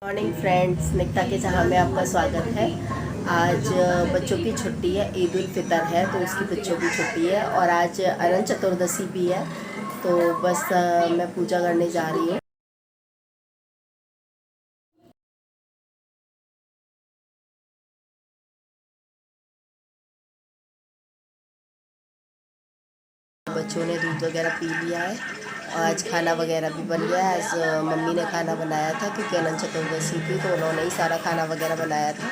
Morning friends, Nikita के जहाँ में आपका स्वागत है। आज बच्चों की छुट्टी है, ईद उल फितर है तो इसकी बच्चों की छुट्टी है और आज अनंत चतुर्दशी भी है। तो बस मैं पूजा करने जा रही हूँ। बच्चों ने दूध वगैरह पी लिया है और आज खाना वगैरह भी बन गया है। आज मम्मी ने खाना बनाया था क्योंकि अनंत चतुर्दशी थी तो उन्होंने ही सारा खाना वगैरह बनाया था।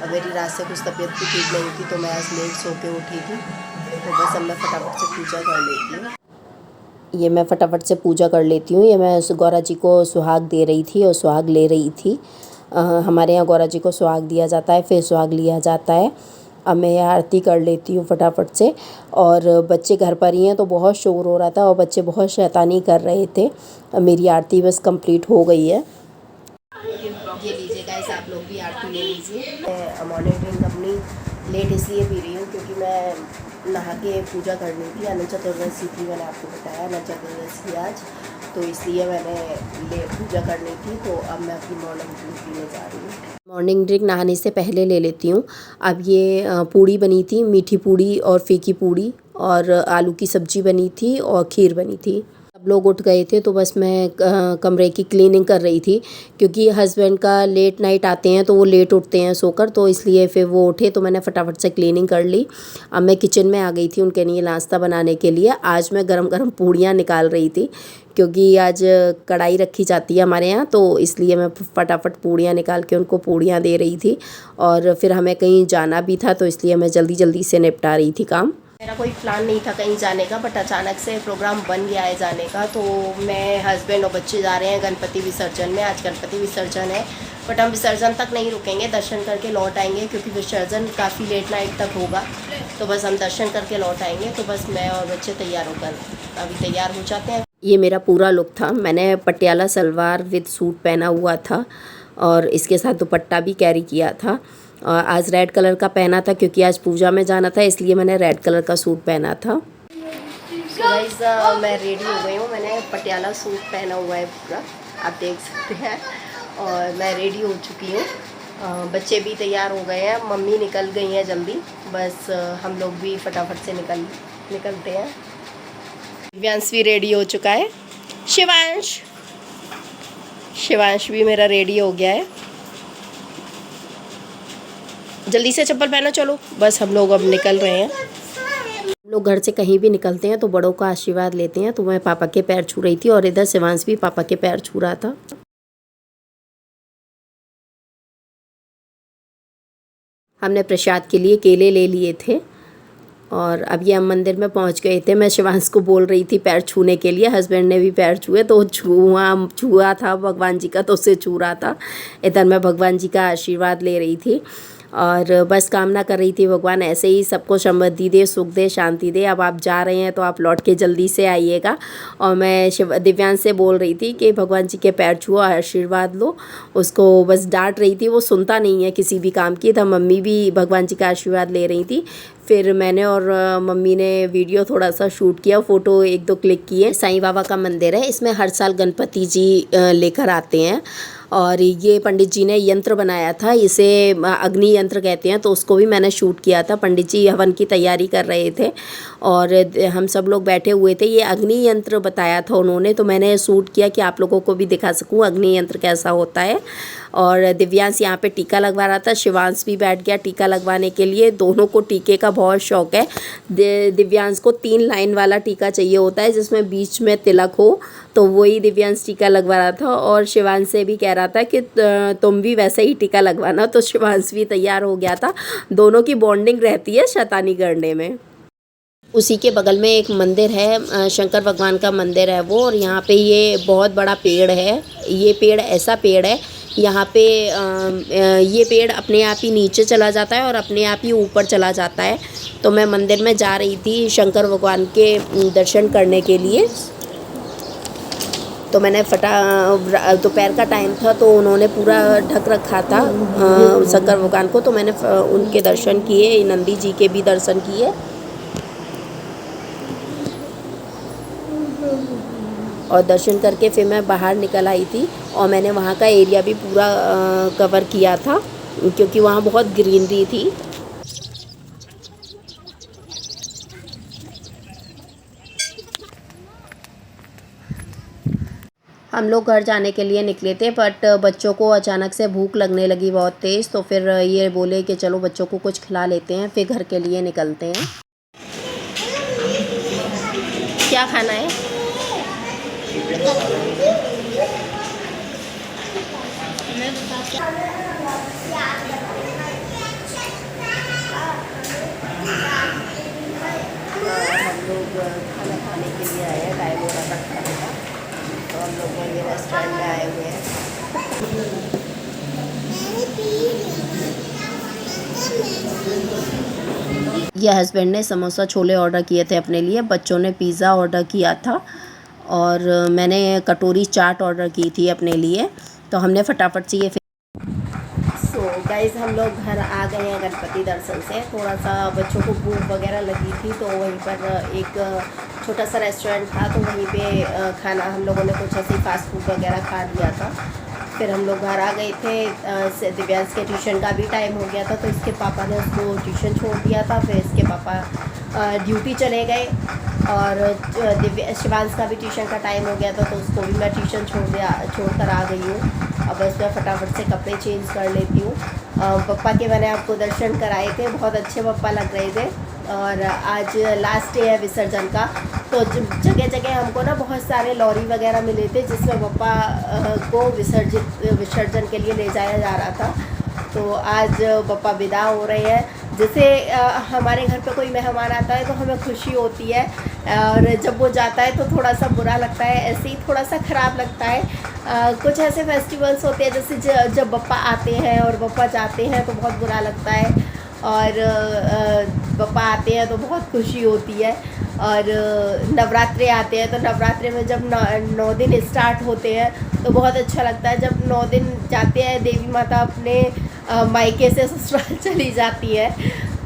और मेरी रात से कुछ तबीयत भी ठीक नहीं थी तो मैं आज लेट सो के उठी थी। तो बस अब मैं फटाफट से पूजा कर लेती हूँ। मैं फटाफट से पूजा कर लेती हूँ। ये मैं गौरा जी को सुहाग दे रही थी और सुहाग ले रही थी। हमारे यहाँ गौरा जी को सुहाग दिया जाता है, फिर सुहाग लिया जाता है। अब मैं आरती कर लेती हूँ फटाफट से। और बच्चे घर पर ही हैं तो बहुत शोर हो रहा था और बच्चे बहुत शैतानी कर रहे थे। मेरी आरती बस कंप्लीट हो गई है। ये लीजिए गाइस, आप लोग भी आरती ले लीजिए। मैं मॉर्निंग ड्रिंक अपनी लेट इसलिए पी रही हूँ क्योंकि मैं नहा के पूजा करनी थी। अनंत चतुर्दशी थी, मैंने आपको बताया अनंत चतुर्दशी आज, तो इसलिए मैंने पूजा करनी थी। तो अब मैं अपनी मॉर्निंग ड्रिंक पीने जा रही हूँ। मॉर्निंग ड्रिंक नहाने से पहले ले लेती हूँ। अब ये पूड़ी बनी थी, मीठी पूड़ी और फीकी पूड़ी, और आलू की सब्जी बनी थी और खीर बनी थी। सब लोग उठ गए थे तो बस मैं कमरे की क्लीनिंग कर रही थी क्योंकि हस्बैंड का लेट नाइट आते हैं तो वो लेट उठते हैं सोकर, तो इसलिए फिर वो उठे तो मैंने फटाफट से क्लीनिंग कर ली। अब मैं किचन में आ गई थी उनके लिए नाश्ता बनाने के लिए। आज मैं गरम गरम पूड़ियाँ निकाल रही थी क्योंकि आज कढ़ाई रखी जाती है हमारे यहाँ, तो इसलिए मैं फटाफट पूड़ियाँ निकाल के उनको पूड़ियाँ दे रही थी। और फिर हमें कहीं जाना भी था तो इसलिए मैं जल्दी जल्दी से निपटा रही थी काम। मेरा कोई प्लान नहीं था कहीं जाने का, बट अचानक से प्रोग्राम बन गया है जाने का। तो मैं, हस्बैंड और बच्चे जा रहे हैं गणपति विसर्जन में। आज गणपति विसर्जन है, बट हम विसर्जन तक नहीं रुकेंगे, दर्शन करके लौट आएंगे क्योंकि विसर्जन काफ़ी लेट नाइट तक होगा। तो बस हम दर्शन करके लौट आएंगे। तो बस मैं और बच्चे तैयार होकर अभी तैयार हो जाते हैं। ये मेरा पूरा लुक था। मैंने पटियाला सलवार विद सूट पहना हुआ था और इसके साथ दुपट्टा भी कैरी किया था। आज रेड कलर का पहना था क्योंकि आज पूजा में जाना था, इसलिए मैंने रेड कलर का सूट पहना था। So guys, मैं रेडी हो गई हूँ। मैंने पटियाला सूट पहना हुआ है पूरा, आप देख सकते हैं, और मैं रेडी हो चुकी हूँ। बच्चे भी तैयार हो गए हैं, मम्मी निकल गई हैं जल्दी। बस हम लोग भी फटाफट से निकलते हैं। दिव्यांश भी रेडी हो चुका है। शिवांश भी मेरा रेडी हो गया है। जल्दी से चप्पल पहनो, चलो। बस हम लोग अब निकल रहे हैं। हम लोग घर से कहीं भी निकलते हैं तो बड़ों का आशीर्वाद लेते हैं। तो मैं पापा के पैर छू रही थी और इधर शिवांश भी पापा के पैर छू रहा था। हमने प्रसाद के लिए केले ले लिए थे और अब ये हम मंदिर में पहुंच गए थे। मैं शिवांश को बोल रही थी पैर छूने के लिए, हस्बैंड ने भी पैर छुए तो छुआ था भगवान जी का, तो उससे छू रहा था। इधर मैं भगवान जी का आशीर्वाद ले रही थी और बस कामना कर रही थी भगवान ऐसे ही सबको समृद्धि दे, सुख दे, शांति दे। अब आप जा रहे हैं तो आप लौट के जल्दी से आइएगा। और मैं दिव्यांश से बोल रही थी कि भगवान जी के पैर छुओ, आशीर्वाद लो। उसको बस डांट रही थी, वो सुनता नहीं है किसी भी काम की। तब मम्मी भी भगवान जी का आशीर्वाद ले रही थी। फिर मैंने और मम्मी ने वीडियो थोड़ा सा शूट किया, फ़ोटो एक दो क्लिक किए। साईं बाबा का मंदिर है, इसमें हर साल गणपति जी लेकर आते हैं। और ये पंडित जी ने यंत्र बनाया था, इसे अग्नि यंत्र कहते हैं, तो उसको भी मैंने शूट किया था। पंडित जी हवन की तैयारी कर रहे थे और हम सब लोग बैठे हुए थे। ये अग्नि यंत्र बताया था उन्होंने, तो मैंने शूट किया कि आप लोगों को भी दिखा सकूं अग्नि यंत्र कैसा होता है। और दिव्यांश यहाँ पे टीका लगवा रहा था, शिवांश भी बैठ गया टीका लगवाने के लिए। दोनों को टीके का बहुत शौक है। दिव्यांश को 3 लाइन वाला टीका चाहिए होता है जिसमें बीच में तिलक हो, तो वही दिव्यांश टीका लगवा रहा था। और शिवांश से भी कह रहा था कि तुम भी वैसे ही टीका लगवाना, तो शिवांश भी तैयार हो गया था। दोनों की बॉन्डिंग रहती है शैतानी करने में। उसी के बगल में एक मंदिर है, शंकर भगवान का मंदिर है वो, और यहाँ पे ये बहुत बड़ा पेड़ है। ये पेड़ ऐसा पेड़ है, यहाँ पे ये पेड़ अपने आप ही नीचे चला जाता है और अपने आप ही ऊपर चला जाता है। तो मैं मंदिर में जा रही थी शंकर भगवान के दर्शन करने के लिए। तो मैंने दोपहर का टाइम था तो उन्होंने पूरा ढक रखा था शंकर भगवान को, तो मैंने उनके दर्शन किए, नंदी जी के भी दर्शन किए। और दर्शन करके फिर मैं बाहर निकल आई थी और मैंने वहाँ का एरिया भी पूरा कवर किया था क्योंकि वहाँ बहुत ग्रीनरी थी। हम लोग घर जाने के लिए निकले थे बट बच्चों को अचानक से भूख लगने लगी बहुत तेज़, तो फिर ये बोले कि चलो बच्चों को कुछ खिला लेते हैं, फिर घर के लिए निकलते हैं। क्या खाना है? हम लोग खाना खाने के लिए आए हैं, टाइम हो रहा था खाने का, तो हम लोग ये रेस्टोरेंट में आए हुए हैं। ये हस्बैंड ने समोसा छोले ऑर्डर किए थे अपने लिए, बच्चों ने पिज़्ज़ा ऑर्डर किया था और मैंने कटोरी चाट ऑर्डर की थी अपने लिए, तो हमने फटाफट से ये गाइस हम लोग घर आ गए हैं गणपति दर्शन से। थोड़ा सा बच्चों को भूख वगैरह लगी थी तो वहीं पर एक छोटा सा रेस्टोरेंट था, तो वहीं पे खाना हम लोगों ने कुछ ऐसे फास्ट फूड वगैरह खा लिया था। फिर हम लोग घर आ गए थे। दिव्यांश के ट्यूशन का भी टाइम हो गया था, तो इसके पापा ने उसको ट्यूशन छोड़ दिया था। फिर इसके पापा ड्यूटी चले गए और शिवांश का भी ट्यूशन का टाइम हो गया था, तो उसको भी मैं ट्यूशन छोड़ कर आ गई हूँ। अब बस मैं फटाफट से कपड़े चेंज कर लेती हूँ। पप्पा के मैंने आपको दर्शन कराए थे, बहुत अच्छे पप्पा लग रहे थे। और आज लास्ट डे है विसर्जन का, तो जगह जगह हमको ना बहुत सारे लॉरी वगैरह मिले थे जिसमें पप्पा को विसर्जन के लिए ले जाया जा रहा था। तो आज पप्पा विदा हो रहे हैं। जैसे हमारे घर पे कोई मेहमान आता है तो हमें खुशी होती है, और जब वो जाता है तो थोड़ा सा बुरा लगता है, ऐसे ही थोड़ा सा ख़राब लगता है। कुछ ऐसे फेस्टिवल्स होते हैं जैसे जब पप्पा आते हैं और पप्पा जाते हैं तो बहुत बुरा लगता है, और पप्पा आते हैं तो बहुत खुशी होती है। और नवरात्रे आते हैं तो नवरात्रे में जब 9 दिन स्टार्ट होते हैं तो बहुत अच्छा लगता है। जब 9 दिन जाते हैं देवी माता अपने मायके से ससुराल चली जाती है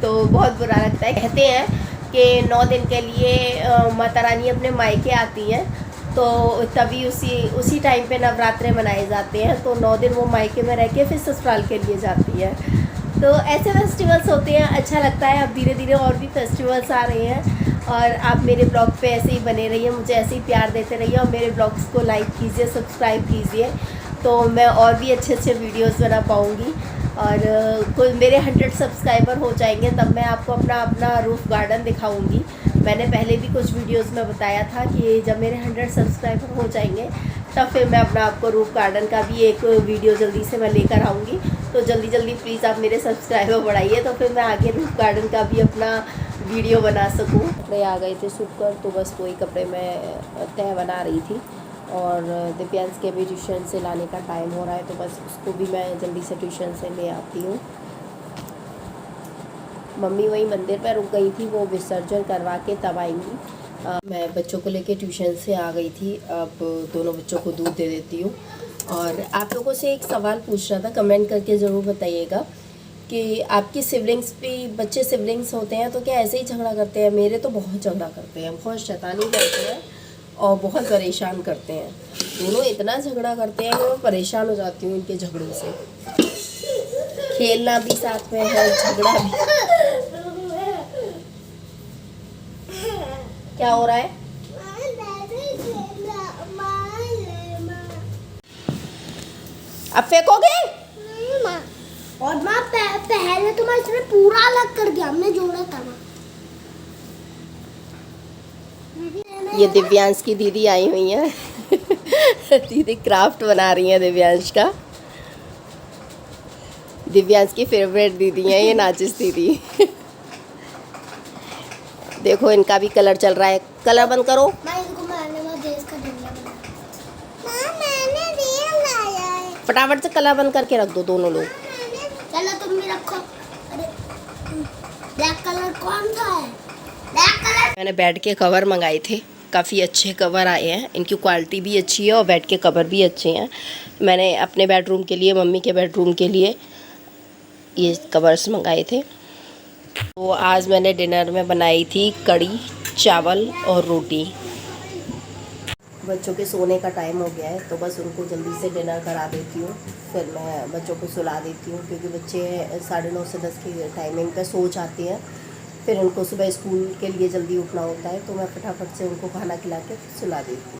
तो बहुत बुरा लगता है। कहते हैं कि 9 दिन के लिए माता रानी अपने मायके आती हैं, तो तभी उसी टाइम पे नवरात्रे मनाए जाते हैं। तो 9 दिन वो मायके में रह के फिर ससुराल के लिए जाती है। तो ऐसे फेस्टिवल्स होते हैं, अच्छा लगता है। अब धीरे धीरे और भी फेस्टिवल्स आ रहे हैं और आप मेरे ब्लॉग पे ऐसे ही बने रहिए, मुझे ऐसे ही प्यार देते रहिए और मेरे ब्लॉग्स को लाइक कीजिए, सब्सक्राइब कीजिए, तो मैं और भी अच्छे अच्छे वीडियोस बना पाऊँगी। और कोई मेरे 100 सब्सक्राइबर हो जाएंगे तब मैं आपको अपना रूफ़ गार्डन दिखाऊंगी। मैंने पहले भी कुछ वीडियोस में बताया था कि जब मेरे 100 सब्सक्राइबर हो जाएंगे तब फिर मैं अपना आपको रूफ़ गार्डन का भी एक वीडियो जल्दी से मैं लेकर आऊँगी। तो जल्दी जल्दी प्लीज़ आप मेरे सब्सक्राइबर बढ़ाइए, तो फिर मैं आगे रूफ़ गार्डन का भी अपना वीडियो बना सकूँ। कपड़े आ गए थे सूख कर, तो बस वही कपड़े मैं तह बना रही थी। और दिव्यांश के भी ट्यूशन से लाने का टाइम हो रहा है, तो बस उसको भी मैं जल्दी से ट्यूशन से ले आती हूँ। मम्मी वहीं मंदिर पर रुक गई थी, वो विसर्जन करवा के तब आएंगी। मैं बच्चों को लेके ट्यूशन से आ गई थी, अब दोनों बच्चों को दूध दे देती हूँ। और आप लोगों से एक सवाल पूछना था, कमेंट करके ज़रूर बताइएगा कि आपकी सिबलिंग्स भी, बच्चे सिबलिंग्स होते हैं तो क्या ऐसे ही झगड़ा करते हैं? मेरे तो बहुत झगड़ा करते हैं, बहुत शैतानी करते हैं और बहुत परेशान करते हैं। दोनों इतना झगड़ा करते हैं कि मैं परेशान हो जाती हूँ इनके झगड़ों से। खेलना भी साथ में है, झगड़ा भी। क्या हो रहा है? अब फेंकोगे? और माँ पहले तो मैं इसमें पूरा अलग कर दिया, हमने जोड़ा था ना। ये दिव्यांश की दीदी आई हुई हैं। दीदी क्राफ्ट बना रही हैं दिव्यांश का। दिव्यांश की फेवरेट दीदी हैं ये नाजिस दीदी। देखो इनका भी कलर चल रहा है, कलर बंद करो। फटाफट से कलर बंद करके रख दो दोनों लोग। चलो तुम भी रखो। अरे ब्लैक कलर कौन सा है? Black colour. मैंने बेड के कवर मंगाए थे, काफ़ी अच्छे कवर आए हैं, इनकी क्वालिटी भी अच्छी है और बेड के कवर भी अच्छे हैं। मैंने अपने बेडरूम के लिए, मम्मी के बेडरूम के लिए ये कवर्स मंगाए थे। तो आज मैंने डिनर में बनाई थी कड़ी चावल और रोटी। बच्चों के सोने का टाइम हो गया है, तो बस उनको जल्दी से डिनर करा देती हूँ, फिर मैं बच्चों को सुला देती हूँ, क्योंकि बच्चे 9:30 से 10 की टाइमिंग पे सो जाते हैं। फिर उनको सुबह स्कूल के लिए जल्दी उठना होता है, तो मैं फटाफट से उनको खाना खिला के सुला देती हूँ।